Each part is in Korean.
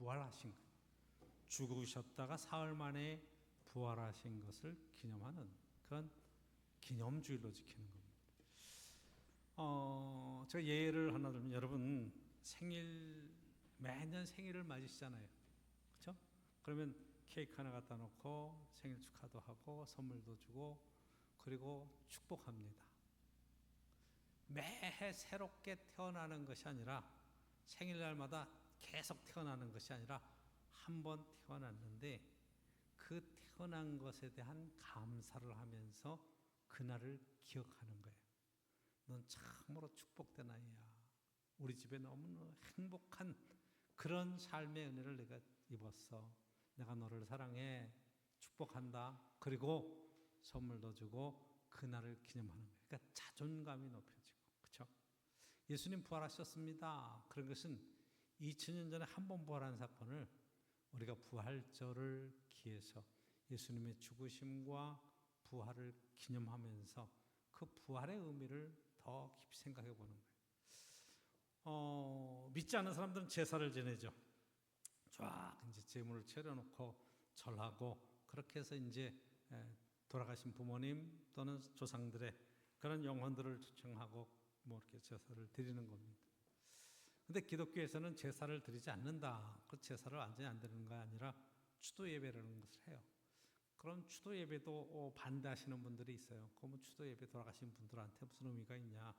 부활하신 거예요. 죽으셨다가 사흘 만에 부활하신 것을 기념하는 그런 기념주일로 지키는 겁니다. 제가 예를 하나 들면, 여러분 매년 생일을 맞으시잖아요. 그렇죠? 그러면 케이크 하나 갖다 놓고 생일 축하도 하고 선물도 주고 그리고 축복합니다. 매해 새롭게 태어나는 것이 아니라, 생일날마다 계속 태어나는 것이 아니라 한 번 태어났는데 그 태어난 것에 대한 감사를 하면서 그날을 기억하는 거예요. 넌 참으로 축복된 아이야. 우리 집에 너무 행복한 그런 삶의 은혜를 내가 입었어. 내가 너를 사랑해. 축복한다. 그리고 선물도 주고 그날을 기념하는 거예요. 그러니까 자존감이 높여지고, 그렇죠? 예수님 부활하셨습니다. 그런 것은 2000년 전에 한 번 부활한 사건을 우리가 부활절을 기해서 예수님의 죽으심과 부활을 기념하면서 그 부활의 의미를 더 깊이 생각해 보는 거예요. 믿지 않는 사람들은 제사를 지내죠. 쫙 이제 제물을 차려놓고 절하고, 그렇게 해서 이제 돌아가신 부모님 또는 조상들의 그런 영혼들을 초청하고 뭐 이렇게 제사를 드리는 겁니다. 근데 기독교에서는 제사를 드리지 않는다. 그 제사를 완전히 안 드리는 거 아니라 추도 예배라는 것을 해요. 그럼 추도 예배도 반대하시는 분들이 있어요. 그러면 추도 예배 돌아가신 분들한테 무슨 의미가 있냐?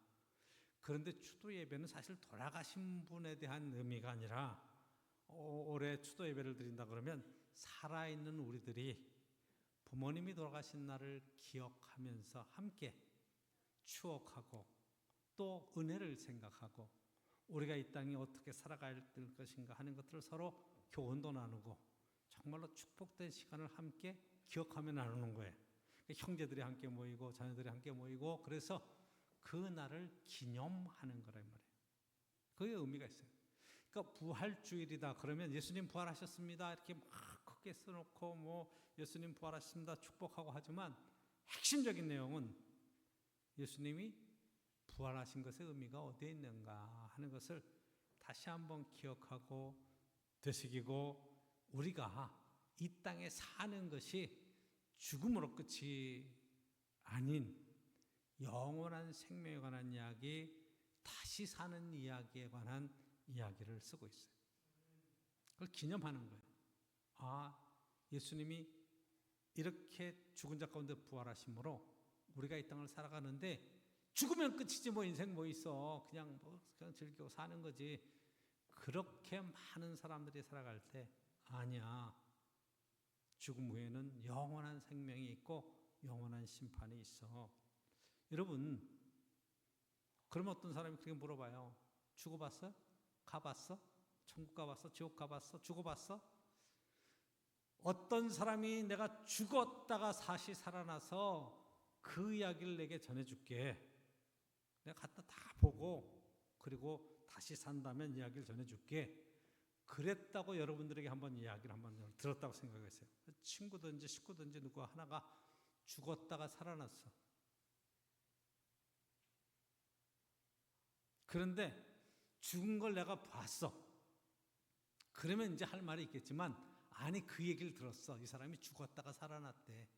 그런데 추도 예배는 사실 돌아가신 분에 대한 의미가 아니라, 올해 추도 예배를 드린다 그러면 살아있는 우리들이 부모님이 돌아가신 날을 기억하면서 함께 추억하고 또 은혜를 생각하고 우리가 이 땅에 어떻게 살아갈 것인가 하는 것들을 서로 교훈도 나누고 정말로 축복된 시간을 함께 기억하며 나누는 거예요. 형제들이 함께 모이고 자녀들이 함께 모이고, 그래서 그 날을 기념하는 거란 말이에요. 그게 의미가 있어요. 그러니까 부활주일이다 그러면 예수님 부활하셨습니다 이렇게 막 크게 써놓고 뭐 예수님 부활하셨습니다 축복하고 하지만, 핵심적인 내용은 예수님이 부활하신 것의 의미가 어디에 있는가 하는 것을 다시 한번 기억하고 되새기고, 우리가 이 땅에 사는 것이 죽음으로 끝이 아닌 영원한 생명에 관한 이야기, 다시 사는 이야기에 관한 이야기를 쓰고 있어요. 그걸 기념하는 거예요. 예수님이 이렇게 죽은 자 가운데 부활하심으로 우리가 이 땅을 살아가는데, 죽으면 끝이지 뭐 인생 뭐 있어. 그냥 즐기고 사는 거지. 그렇게 많은 사람들이 살아갈 때 아니야. 죽음 후에는 영원한 생명이 있고 영원한 심판이 있어. 여러분, 그러면 어떤 사람이 그렇게 물어봐요. 죽어봤어? 가봤어? 천국 가봤어? 지옥 가봤어? 죽어봤어? 어떤 사람이 내가 죽었다가 다시 살아나서 그 이야기를 내게 전해줄게. 내가 갔다 다 보고 그리고 다시 산다면 이야기를 전해줄게. 그랬다고 여러분들에게 한번 이야기를 한번 들었다고 생각했어요. 친구든지 식구든지 누구 하나가 죽었다가 살아났어. 그런데 죽은 걸 내가 봤어. 그러면 이제 할 말이 있겠지만, 아니 그 얘기를 들었어. 이 사람이 죽었다가 살아났대.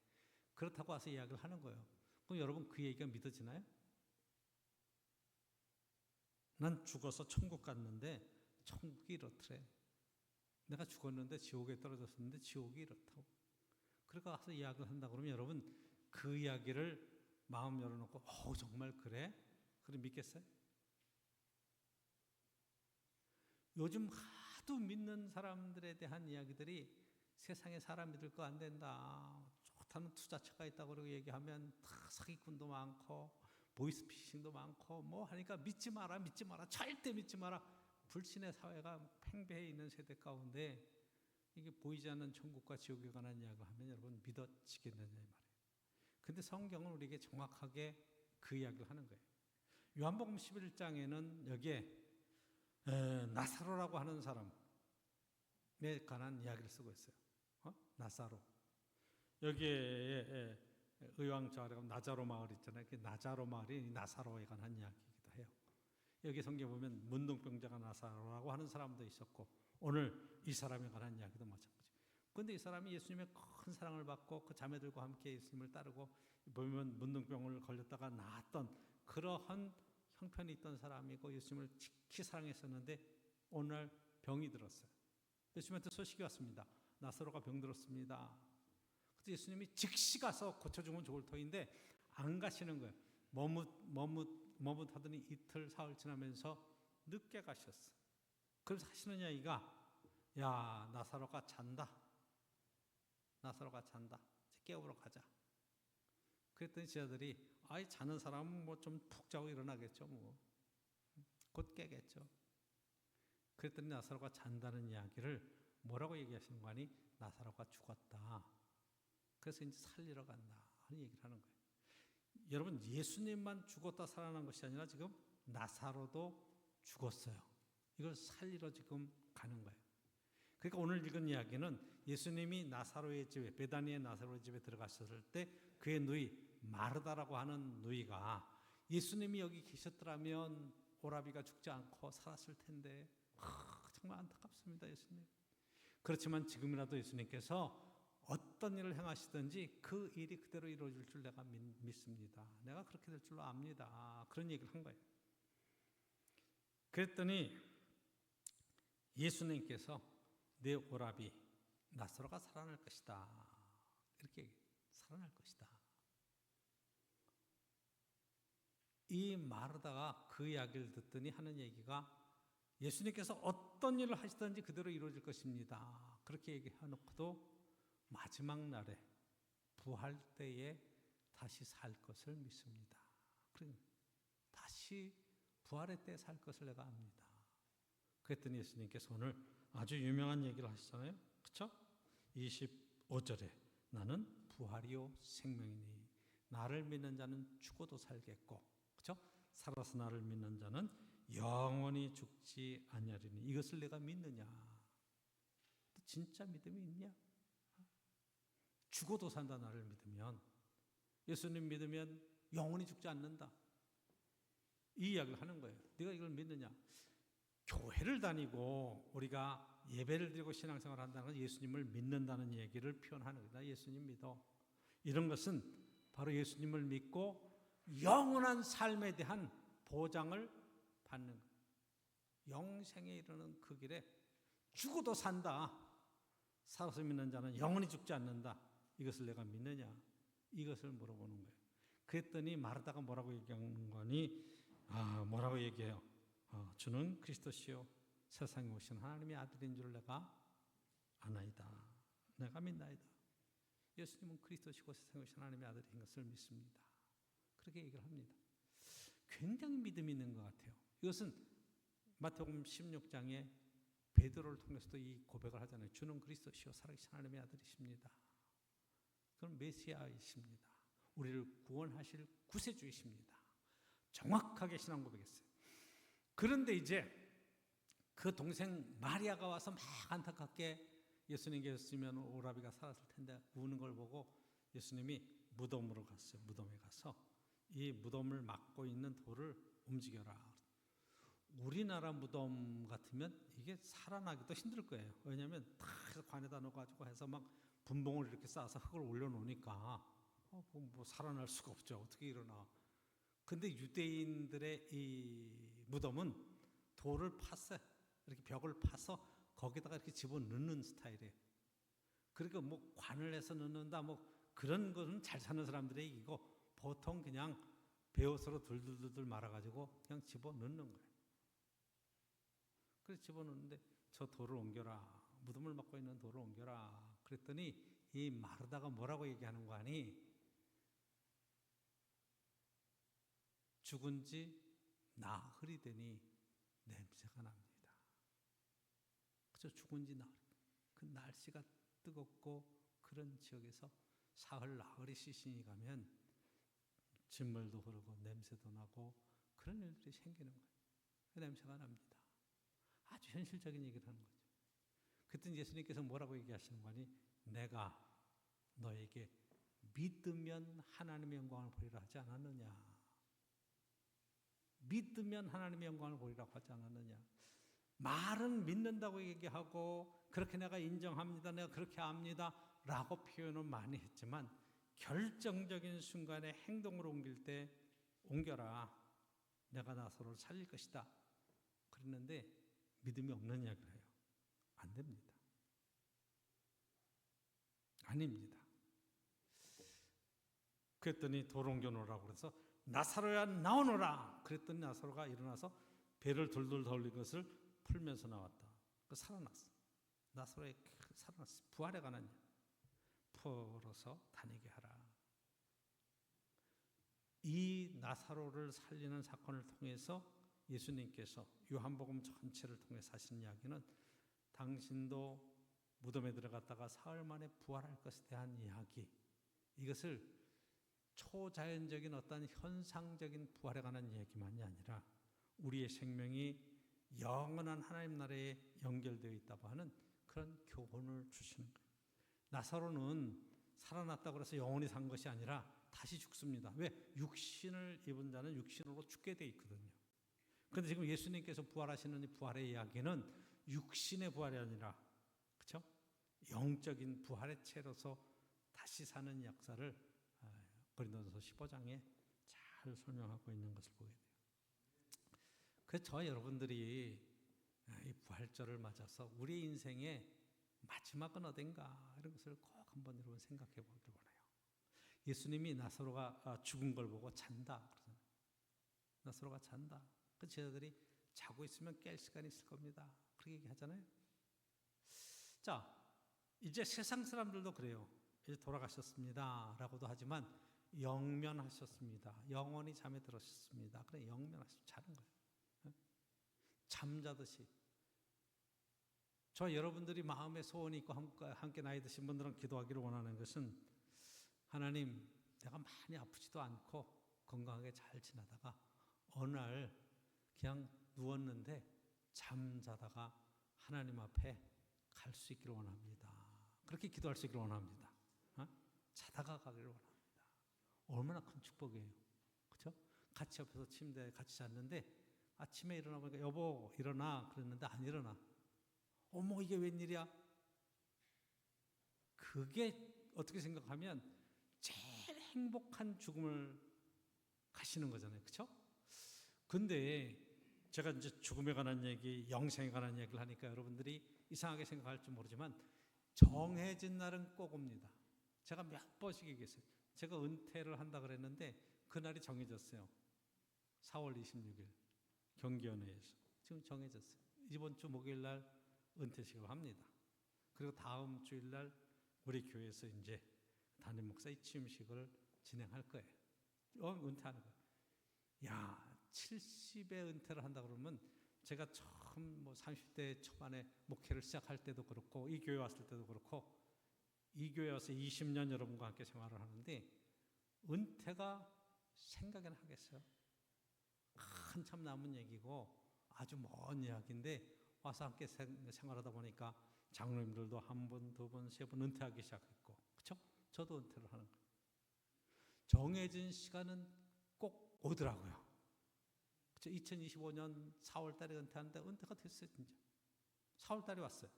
그렇다고 와서 이야기를 하는 거예요. 그럼 여러분 그 얘기가 믿어지나요? 난 죽어서 천국 갔는데 천국이 이렇더래. 내가 죽었는데 지옥에 떨어졌었는데 지옥이 이렇다고. 그러고 와서 이야기를 한다 그러면 여러분 그 이야기를 마음 열어놓고 정말 그래? 그래 믿겠어요? 요즘 하도 믿는 사람들에 대한 이야기들이 세상에 사람 믿을 거 안 된다. 좋다는 투자처가 있다고 그러고 얘기하면 다 사기꾼도 많고 보이스피싱도 많고 뭐 하니까 믿지 마라 절대 믿지 마라. 불신의 사회가 팽배해 있는 세대 가운데 이게 보이지 않는 천국과 지옥에 관한 이야기를 하면 여러분 믿어지겠느냐 말이에요. 근데 성경은 우리에게 정확하게 그 이야기를 하는 거예요. 요한복음 11장에는 여기에 나사로라고 하는 사람에 관한 이야기를 쓰고 있어요. 나사로. 여기에 의왕좌우에 나자로 마을 있잖아요. 그 나자로 마을이 나사로에 관한 이야기이기도 해요. 여기 성경 보면 문둥병자가 나사로라고 하는 사람도 있었고 오늘 이 사람에 관한 이야기도 마찬가지. 그런데 이 사람이 예수님의 큰 사랑을 받고 그 자매들과 함께 예수님을 따르고 보면 문둥병을 걸렸다가 나았던 그러한 형편이 있던 사람이고 예수님을 지키 사랑했었는데 오늘 병이 들었어요. 예수님한테 소식이 왔습니다. 나사로가 병들었습니다. 그래서 예수님이 즉시 가서 고쳐주면 좋을 터인데 안 가시는 거예요. 머뭇하더니 이틀 사흘 지나면서 늦게 가셨어. 그래서 하시는 이야기가 야 나사로가 잔다. 나사로가 잔다. 깨우러 가자. 그랬더니 제자들이 아이 자는 사람은 뭐 좀 푹 자고 일어나겠죠. 뭐 곧 깨겠죠. 그랬더니 나사로가 잔다는 이야기를 뭐라고 얘기하시는 거 아니? 나사로가 죽었다. 그래서 이제 살리러 간다 하는 얘기를 하는 거예요. 여러분 예수님만 죽었다 살아난 것이 아니라 지금 나사로도 죽었어요. 이걸 살리러 지금 가는 거예요. 그러니까 오늘 읽은 이야기는 예수님이 나사로의 집에 베다니의 나사로의 집에 들어갔을 때 그의 누이 마르다라고 하는 누이가 예수님이 여기 계셨더라면 오라비가 죽지 않고 살았을 텐데 정말 안타깝습니다. 예수님. 그렇지만 지금이라도 예수님께서 어떤 일을 행하시든지 그 일이 그대로 이루어질 줄 내가 믿습니다. 내가 그렇게 될 줄로 압니다. 그런 얘기를 한 거예요. 그랬더니 예수님께서 내 오라비 나사로가 살아날 것이다. 이렇게 살아날 것이다. 이 마르다가 그 이야기를 듣더니 하는 얘기가 예수님께서 어떤 일을 하시든지 그대로 이루어질 것입니다. 그렇게 얘기해놓고도 마지막 날에 부활 때에 다시 살 것을 믿습니다. 다시 부활의 때 살 것을 내가 압니다. 그랬더니 예수님께서 오늘 아주 유명한 얘기를 하시잖아요. 그렇죠? 25절에 나는 부활이요 생명이니 나를 믿는 자는 죽어도 살겠고 그렇죠? 살아서 나를 믿는 자는 영원히 죽지 아니하리니 이것을 내가 믿느냐? 진짜 믿음이 있냐? 죽어도 산다 나를 믿으면 예수님 믿으면 영원히 죽지 않는다. 이 이야기를 하는 거예요. 네가 이걸 믿느냐? 교회를 다니고 우리가 예배를 드리고 신앙생활을 한다는 건 예수님을 믿는다는 얘기를 표현하는 거예요. 나 예수님 믿어. 이런 것은 바로 예수님을 믿고 영원한 삶에 대한 보장을 받는 거예요. 영생에 이르는 그 길에 죽어도 산다. 살아서 믿는 자는 영원히 죽지 않는다. 이것을 내가 믿느냐? 이것을 물어보는 거예요. 그랬더니 마르다가 뭐라고 얘기하는 거니? 뭐라고 얘기해요? 주는 그리스도시요 세상에 오신 하나님의 아들인 줄 내가 아나이다. 내가 믿나이다. 예수님은 그리스도시고 세상에 오신 하나님의 아들인 것을 믿습니다. 그렇게 얘기를 합니다. 굉장히 믿음이 있는 것 같아요. 이것은 마태복음 16장에 베드로를 통해서도 이 고백을 하잖아요. 주는 그리스도시요 살아계신 하나님의 아들이십니다. 그럼 메시아이십니다. 우리를 구원하실 구세주이십니다. 정확하게 신앙 고백했어요. 그런데 이제 그 동생 마리아가 와서 막 안타깝게 예수님께 있으면 오라비가 살았을 텐데 우는 걸 보고 예수님이 무덤으로 갔어요. 무덤에 가서 이 무덤을 막고 있는 돌을 움직여라. 우리나라 무덤 같으면 이게 살아나기도 힘들 거예요. 왜냐하면 다 관에다 넣어가지고 해서 막 분봉을 이렇게 쌓아서 흙을 올려놓으니까 뭐 살아날 수가 없죠. 어떻게 일어나. 근데 유대인들의 이 무덤은 돌을 파서 이렇게 벽을 파서 거기다가 이렇게 집어넣는 스타일이에요. 그러니까 뭐 관을 해서 넣는다 뭐 그런 거는 잘 사는 사람들의 얘기고 보통 그냥 베옷으로 둘둘둘 말아가지고 그냥 집어넣는 거예요. 그래서 집어넣는데 저 돌을 옮겨라. 무덤을 막고 있는 돌을 옮겨라. 그랬더니 이 마르다가 뭐라고 얘기하는 거 아니? 죽은 지 나흘이 되니 냄새가 납니다. 그저 죽은 지 나흘. 그 날씨가 뜨겁고 그런 지역에서 사흘 나흘이 시신이 가면 진물도 흐르고 냄새도 나고 그런 일들이 생기는 거예요. 그 냄새가 납니다. 아주 현실적인 얘기를 하는 거죠. 그때 예수님께서 뭐라고 얘기하시는 거니? 내가 너에게 믿으면 하나님의 영광을 보리라 하지 않았느냐. 믿으면 하나님의 영광을 보리라고 하지 않았느냐. 말은 믿는다고 얘기하고 그렇게 내가 인정합니다, 내가 그렇게 압니다 라고 표현은 많이 했지만 결정적인 순간에 행동으로 옮길 때 옮겨라, 내가 나사로를 살릴 것이다 그랬는데 믿음이 없느냐 그래요. 안 됩니다. 아닙니다. 그랬더니 돌 옮겨놓으라고 그래서 나사로야 나오너라 그랬더니 나사로가 일어나서 배를 돌돌 돌린 것을 풀면서 나왔다. 살아났어. 나사로의 살아났어. 부활에 관한 풀어서 다니게 하라. 이 나사로를 살리는 사건을 통해서 예수님께서 요한복음 전체를 통해서 하신 이야기는 당신도 무덤에 들어갔다가 사흘 만에 부활할 것에 대한 이야기, 이것을 초자연적인 어떤 현상적인 부활에 관한 이야기만이 아니라 우리의 생명이 영원한 하나님 나라에 연결되어 있다고 하는 그런 교훈을 주시는 거예요. 나사로는 살아났다고 해서 영원히 산 것이 아니라 다시 죽습니다. 왜? 육신을 입은 자는 육신으로 죽게 돼 있거든요. 그런데 지금 예수님께서 부활하시는 이 부활의 이야기는 육신의 부활이 아니라, 그렇죠? 영적인 부활의 채로서 다시 사는 역사를 고린도전서 15장에 잘 설명하고 있는 것을 보게 돼요. 그래서 저 여러분들이 이 부활절을 맞아서 우리 인생의 마지막은 어딘가 이런 것을 꼭 한번 여러분 생각해 보기를 원해요. 예수님이 나사로가 죽은 걸 보고 잔다 그러잖아요. 나사로가 잔다. 그 제자들이 자고 있으면 깰 시간이 있을 겁니다. 그렇게 얘기하잖아요. 자, 이제 세상 사람들도 그래요. 이제 돌아가셨습니다 라고도 하지만 영면하셨습니다. 영원히 잠에 들으셨습니다. 그래, 영면하셨 자는 거예요. 잠자듯이. 저 여러분들이 마음에 소원이 있고 함께 나이 드신 분들은 기도하기를 원하는 것은, 하나님, 내가 많이 아프지도 않고 건강하게 잘 지나다가 어느 날 그냥 누웠는데 잠자다가 하나님 앞에 갈 수 있기를 원합니다. 그렇게 기도할 수 있기를 원합니다. 자다가 가기를 원합니다. 얼마나 큰 축복이에요. 그렇죠? 같이 옆에서 침대에 같이 잤는데 아침에 일어나 보니까 여보 일어나 그랬는데 안 일어나. 어머 이게 웬일이야? 그게 어떻게 생각하면 제일 행복한 죽음을 가시는 거잖아요. 그렇죠? 근데 제가 이제 죽음에 관한 얘기, 영생에 관한 얘기를 하니까 여러분들이 이상하게 생각할지 모르지만 정해진 날은 꼭 옵니다. 제가 몇 번씩 얘기했어요. 제가 은퇴를 한다 그랬는데 그날이 정해졌어요. 4월 26일 경기연회에서 지금 정해졌어요. 이번 주 목요일 날 은퇴식을 합니다. 그리고 다음 주일 날 우리 교회에서 이제 담임 목사의 취임식을 진행할 거예요. 은퇴하는 거예요. 야, 70에 은퇴를 한다 그러면 제가 처음 30대 초반에 목회를 시작할 때도 그렇고 이 교회 왔을 때도 그렇고 이 교회 와서 20년 여러분과 함께 생활을 하는데 은퇴가 생각이나 하겠어요? 한참 남은 얘기고 아주 먼 이야기인데 와서 함께 생활하다 보니까 장로님들도 한 번, 두 번, 세 번 은퇴하기 시작했고, 그렇죠? 저도 은퇴를 하는 거예요. 정해진 시간은 꼭 오더라고요. 그렇죠? 2025년 4월 달에 은퇴하는데 은퇴가 됐어요, 진짜. 4월 달에 왔어요.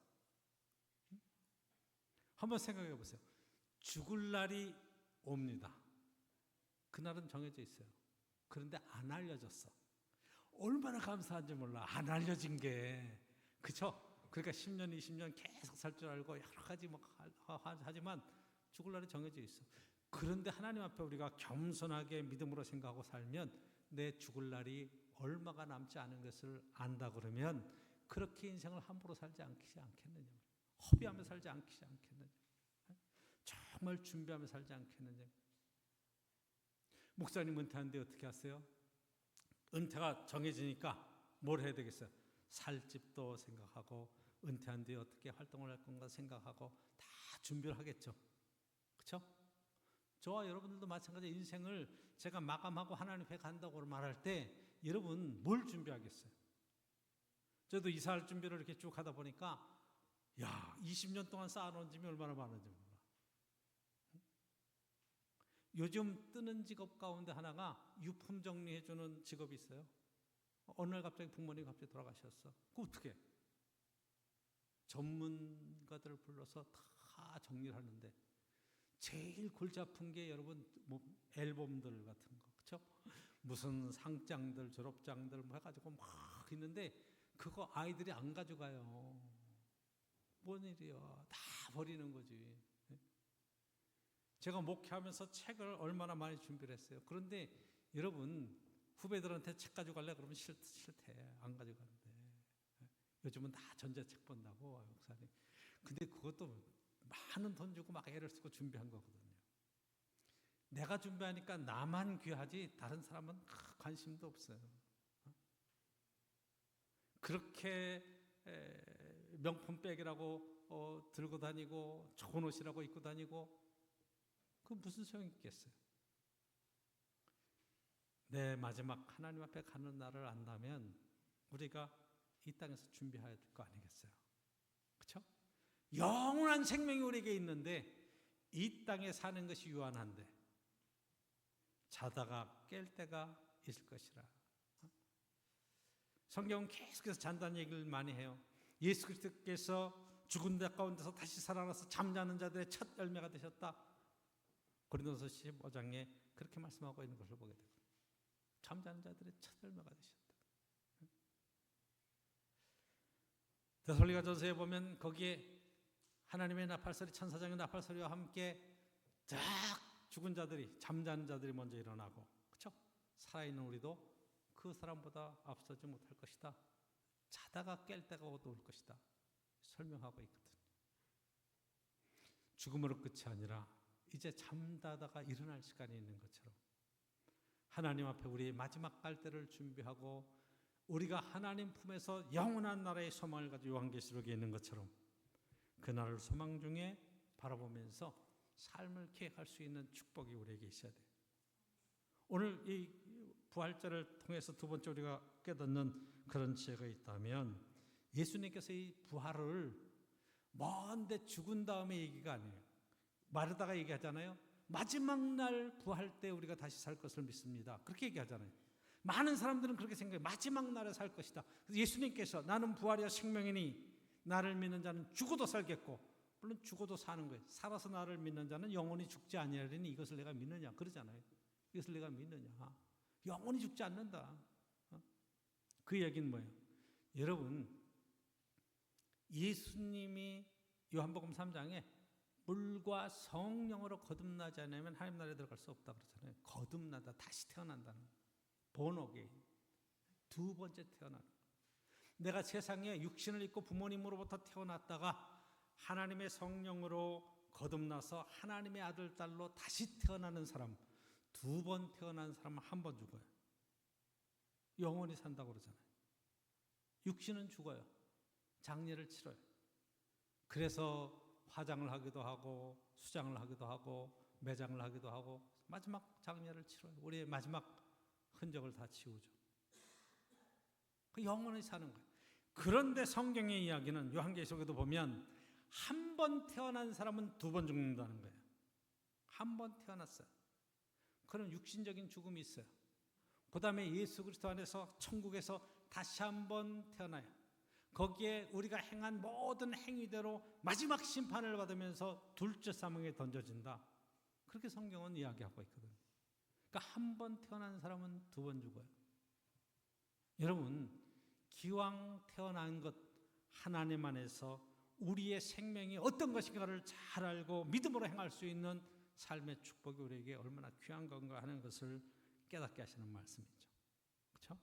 한번 생각해 보세요. 죽을 날이 옵니다. 그날은 정해져 있어요. 그런데 안 알려졌어. 얼마나 감사한지 몰라. 안 알려진 게. 그쵸? 그러니까 10년, 20년 계속 살 줄 알고 여러 가지 하지만 죽을 날이 정해져 있어. 그런데 하나님 앞에 우리가 겸손하게 믿음으로 생각하고 살면 내 죽을 날이 얼마가 남지 않은 것을 안다 그러면 그렇게 인생을 함부로 살지 않겠느냐. 허비하며 살지 않겠느냐. 정말 준비하며 살지 않겠느냐. 목사님 은퇴하는데 어떻게 하세요? 은퇴가 정해지니까 뭘 해야 되겠어요? 살 집도 생각하고 은퇴한 뒤에 어떻게 활동을 할 건가 생각하고 다 준비를 하겠죠. 그렇죠? 저와 여러분들도 마찬가지. 인생을 제가 마감하고 하나님 앞에 간다고 말할 때 여러분 뭘 준비하겠어요? 저도 이사할 준비를 이렇게 쭉 하다 보니까 20년 동안 쌓아놓은 짐이 얼마나 많은지 몰라. 요즘 뜨는 직업 가운데 하나가 유품 정리해주는 직업이 있어요. 어느 날 갑자기 부모님이 갑자기 돌아가셨어. 그 어떻게? 전문가들을 불러서 다 정리를 하는데 제일 골치 아픈 게 여러분 뭐 앨범들 같은 거, 그렇죠? 무슨 상장들, 졸업장들 뭐 해가지고 막 있는데 그거 아이들이 안 가져가요. 뭔 일이야? 다 버리는 거지. 제가 목회하면서 책을 얼마나 많이 준비를 했어요. 그런데 여러분 후배들한테 책 가져갈래? 그러면 싫대. 안 가져간대. 요즘은 다 전자책 본다고 목사님. 근데 그것도 많은 돈 주고 막 애를 쓰고 준비한 거거든요. 내가 준비하니까 나만 귀하지 다른 사람은 관심도 없어요. 그렇게 명품 백이라고 들고 다니고 좋은 옷이라고 입고 다니고 그 무슨 소용이 있겠어요? 내 마지막 하나님 앞에 가는 날을 안다면 우리가 이 땅에서 준비해야 될 거 아니겠어요? 그렇죠? 영원한 생명이 우리에게 있는데 이 땅에 사는 것이 유한한데 자다가 깰 때가 있을 것이라. 성경은 계속해서 잔다는 얘기를 많이 해요. 예수 그리스도께서 죽은 자 가운데서 다시 살아나서 잠자는 자들의 첫 열매가 되셨다. 고린도서 15장에 그렇게 말씀하고 있는 것을 보게 되고 잠자는 자들의 첫 열매가 되셨다. 데살로니가전서에 보면 거기에 하나님의 나팔소리, 천사장의 나팔소리와 함께 쫙 죽은 자들이, 잠자는 자들이 먼저 일어나고, 그렇죠? 살아있는 우리도 그 사람보다 앞서지 못할 것이다. 자다가 깰 때가 올 것이다. 설명하고 있거든요. 죽음으로 끝이 아니라 이제 잠자다가 일어날 시간이 있는 것처럼 하나님 앞에 우리의 마지막 갈대를 준비하고 우리가 하나님 품에서 영원한 나라의 소망을 가지고 요한계시록에 있는 것처럼 그 날을 소망 중에 바라보면서 삶을 계획할 수 있는 축복이 우리에게 있어야 돼요. 오늘 이 부활절을 통해서 두 번째 우리가 깨닫는 그런 지혜가 있다면 예수님께서 이 부활을 먼데 죽은 다음에 얘기가 아니에요. 마르다가 얘기하잖아요. 마지막 날 부활 때 우리가 다시 살 것을 믿습니다. 그렇게 얘기하잖아요. 많은 사람들은 그렇게 생각해요. 마지막 날에 살 것이다. 예수님께서 나는 부활이야 생명이니 나를 믿는 자는 죽어도 살겠고, 물론 죽어도 사는 거예요. 살아서 나를 믿는 자는 영원히 죽지 아니하리니 이것을 내가 믿느냐 그러잖아요. 이것을 내가 믿느냐. 영원히 죽지 않는다. 그 얘기는 뭐예요? 여러분 예수님이 요한복음 3장에 물과 성령으로 거듭나지 않으면 하나님 나라에 들어갈 수 없다 그러잖아요. 거듭나다, 다시 태어난다는 본어게인, 두 번째 태어나는. 내가 세상에 육신을 입고 부모님으로부터 태어났다가 하나님의 성령으로 거듭나서 하나님의 아들, 딸로 다시 태어나는 사람, 두 번 태어난 사람은 한 번 죽어요. 영원히 산다고 그러잖아요. 육신은 죽어요. 장례를 치러요. 그래서 화장을 하기도 하고 수장을 하기도 하고 매장을 하기도 하고 마지막 장례를 치러요. 우리의 마지막 흔적을 다 지우죠. 그 영원히 사는 거예요. 그런데 성경의 이야기는 요한계시록에도 보면 한 번 태어난 사람은 두 번 죽는다는 거예요. 한 번 태어났어요. 그런 육신적인 죽음이 있어요. 그 다음에 예수 그리스도 안에서 천국에서 다시 한 번 태어나요. 거기에 우리가 행한 모든 행위대로 마지막 심판을 받으면서 둘째 사망에 던져진다. 그렇게 성경은 이야기하고 있거든요. 그러니까 한 번 태어난 사람은 두 번 죽어요. 여러분 기왕 태어난 것 하나님 안에서 우리의 생명이 어떤 것인가를 잘 알고 믿음으로 행할 수 있는 삶의 축복이 우리에게 얼마나 귀한 건가 하는 것을 깨닫게 하시는 말씀이죠. 그렇죠?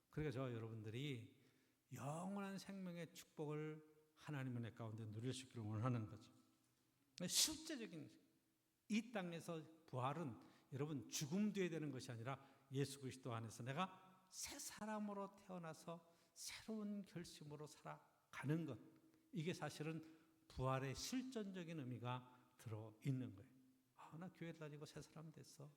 그러니까 저 여러분들이 영원한 생명의 축복을 하나님 은혜 가운데 누릴 수 있기를 원하는 거죠. 실제적인 이 땅에서 부활은 여러분 죽음 뒤에 되는 것이 아니라 예수 그리스도 안에서 내가 새 사람으로 태어나서 새로운 결심으로 살아가는 것, 이게 사실은 부활의 실존적인 의미가 들어있는 거예요. 나 교회 다니고 새 사람 됐어.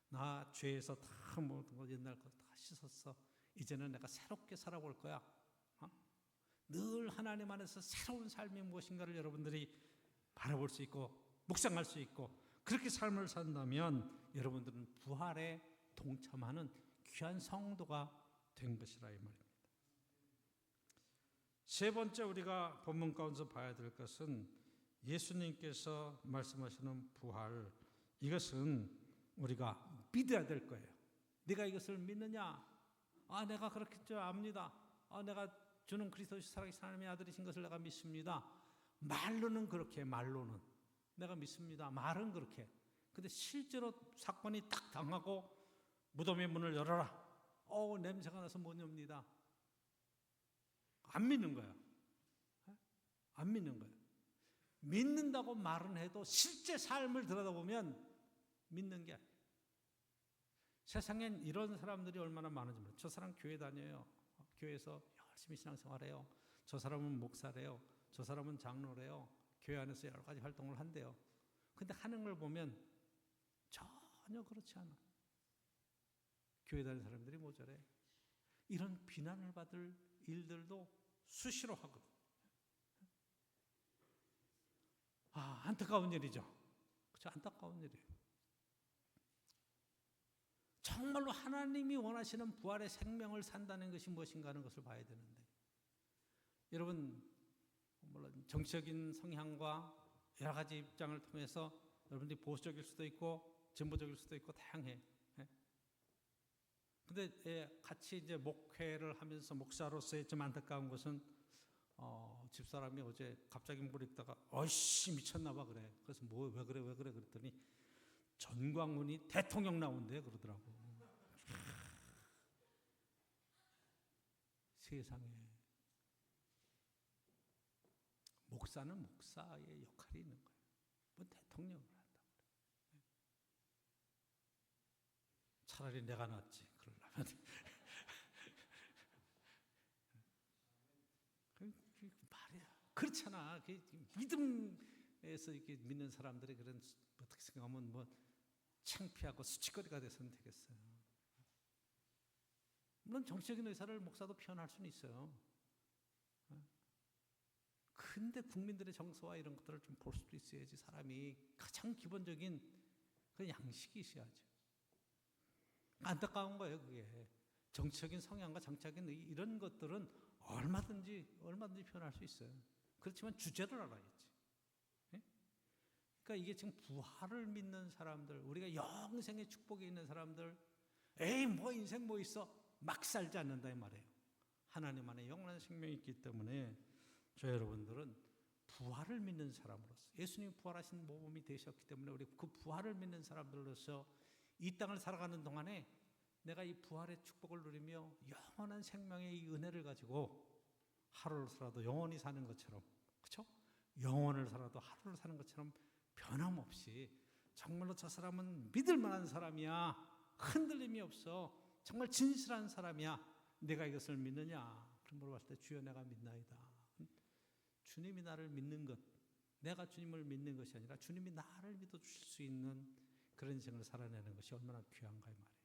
나 죄에서 다 모든 거 옛날 거 다 씻었어. 이제는 내가 새롭게 살아볼 거야. 늘 하나님 안에서 새로운 삶이 무엇인가를 여러분들이 바라볼 수 있고 묵상할 수 있고 그렇게 삶을 산다면 여러분들은 부활에 동참하는 귀한 성도가 된 것이라 이 말입니다. 세 번째 우리가 본문 가운데서 봐야 될 것은 예수님께서 말씀하시는 부활, 이것은 우리가 믿어야 될 거예요. 네가 이것을 믿느냐? 내가 그렇게 줄 압니다. 내가 주는 그리스도시 살아계신 하나님의 아들이신 것을 내가 믿습니다. 말로는 그렇게, 말로는 내가 믿습니다. 말은 그렇게. 근데 실제로 사건이 딱 당하고 무덤의 문을 열어라. 냄새가 나서 못 엽니다. 안 믿는 거야. 안 믿는 거야. 믿는다고 말은 해도 실제 삶을 들여다보면 믿는 게 아니에요. 세상엔 이런 사람들이 얼마나 많은지 몰라요. 저 사람 교회 다녀요. 교회에서 열심히 신앙생활해요. 저 사람은 목사래요. 저 사람은 장로래요. 교회 안에서 여러 가지 활동을 한대요. 근데 하는 걸 보면 전혀 그렇지 않아. 교회 다니는 사람들이 모자래. 이런 비난을 받을 일들도 수시로 하거든. 안타까운 일이죠. 그렇죠? 안타까운 일이에요. 정말로 하나님이 원하시는 부활의 생명을 산다는 것이 무엇인가 하는 것을 봐야 되는데, 여러분 물론 정치적인 성향과 여러 가지 입장을 통해서 여러분들이 보수적일 수도 있고 진보적일 수도 있고 다양해. 근데 같이 이제 목회를 하면서 목사로서의 좀 안타까운 것은 집사람이 어제 갑자기 물 읽다가 어이씨 미쳤나 봐 그래. 그래서 왜 그래 그랬더니 전광훈이 대통령 나온대 그러더라고. 세상에 목사는 목사의 역할이 있는 거예요. 뭐 대통령을 한다고 그래. 차라리 내가 낫지 그러려면. 말이야 그렇잖아. 믿음에서 이렇게 믿는 사람들이 그런 어떻게 생각하면 뭐 창피하고 수치거리가 돼서는 되겠어요. 물론 정치적인 의사를 목사도 표현할 수는 있어요. 근데 국민들의 정서와 이런 것들을 좀 볼 수도 있어야지. 사람이 가장 기본적인 그 양식이 있어야죠. 안타까운 거예요, 그게. 정치적인 성향과 정치적인 이런 것들은 얼마든지 표현할 수 있어요. 그렇지만 주제를 알아야지. 그러니까 이게 지금 부활을 믿는 사람들, 우리가 영생의 축복이 있는 사람들, 뭐 인생 뭐 있어? 막 살지 않는다 이 말이에요. 하나님 안에 영원한 생명이 있기 때문에 저 여러분들은 부활을 믿는 사람으로서, 예수님이 부활하신 모범이 되셨기 때문에 우리 그 부활을 믿는 사람들로서 이 땅을 살아가는 동안에 내가 이 부활의 축복을 누리며 영원한 생명의 이 은혜를 가지고 하루를 살아도 영원히 사는 것처럼, 그렇죠? 영원을 살아도 하루를 사는 것처럼 변함없이 정말로 저 사람은 믿을 만한 사람이야, 흔들림이 없어, 정말 진실한 사람이야, 내가 이것을 믿느냐? 그런 물어봤을 때 주여 내가 믿나이다. 주님이 나를 믿는 것, 내가 주님을 믿는 것이 아니라 주님이 나를 믿어주실 수 있는 그런 인생을 살아내는 것이 얼마나 귀한가 이 말이에요.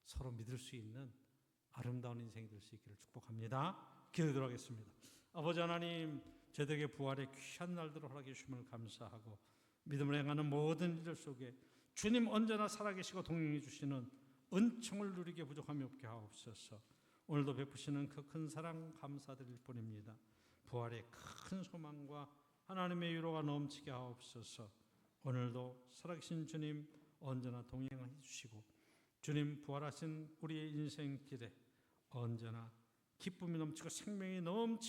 서로 믿을 수 있는 아름다운 인생이 될 수 있기를 축복합니다. 기도하도록 하겠습니다. 아버지 하나님, 저에게 부활의 귀한 날들을 허락해 주심을 감사하고 믿음을 행하는 모든 일들 속에 주님 언제나 살아계시고 동행해 주시는 은총을 누리게 부족함이 없게 하옵소서. 오늘도 베푸시는 그 큰 사랑 감사드릴 뿐입니다. 부활의 큰 소망과 하나님의 위로가 넘치게 하옵소서. 오늘도 살아계신 주님 언제나 동행해 주시고 주님 부활하신 우리의 인생길에 언제나 기쁨이 넘치고 생명이 넘치는